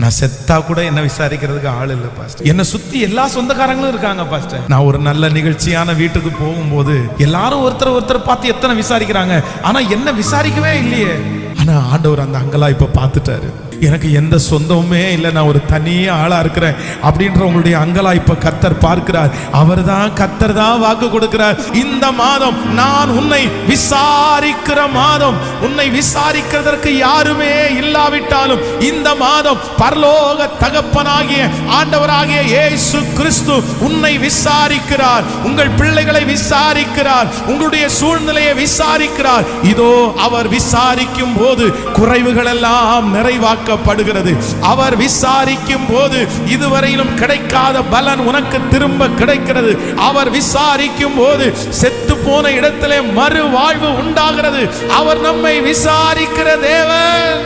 நான் செத்தா கூட என்ன விசாரிக்கிறதுக்கு ஆள் இல்லை பாஸ்டர். என்னை சுத்தி எல்லா சொந்தக்காரங்களும் இருக்காங்க பாஸ்டர். நான் ஒரு நல்ல நிகழ்ச்சியான வீட்டுக்கு போகும்போது எல்லாரும் ஒருத்தர் பார்த்து எத்தனை விசாரிக்கிறாங்க, ஆனா என்ன விசாரிக்கவே இல்லையே. ஆனா ஆண்டவர் அந்த அங்கலாய்ப்பை பார்த்துட்டாரு. எனக்கு எந்த சொந்தமுமே இல்லை, நான் ஒரு தனி ஆளா இருக்கிறேன் அப்படின்ற உங்களுடைய அங்கலாய்ப்பை கர்த்தர் பார்க்கிறார். கர்த்தர் தான் வாக்கு கொடுக்கிறார். இந்த மாதம் நான் உன்னை விசாரிக்கிற மாதம். உன்னை விசாரிக்கிறதற்கு யாருமே இல்லாவிட்டாலும் இந்த மாதம் பரலோக தகப்பனாகிய ஆண்டவராகிய இயேசு கிறிஸ்து உன்னை விசாரிக்கிறார். உங்கள் பிள்ளைகளை விசாரிக்கிறார். உங்களுடைய சூழ்நிலையை விசாரிக்கிறார். இதோ அவர் விசாரிக்கும் போது குறைவுகள் எல்லாம் நிறைவாக்க படுகிறது. அவர் விசாரிக்கும் போது இதுவரையிலும் கிடைக்காத பலன் உனக்கு திரும்ப கிடைக்கிறது. அவர் விசாரிக்கும் போது செத்து போன இடத்திலே மறு வாழ்வு உண்டாகிறது. அவர் நம்மை விசாரிக்கிற தேவன்.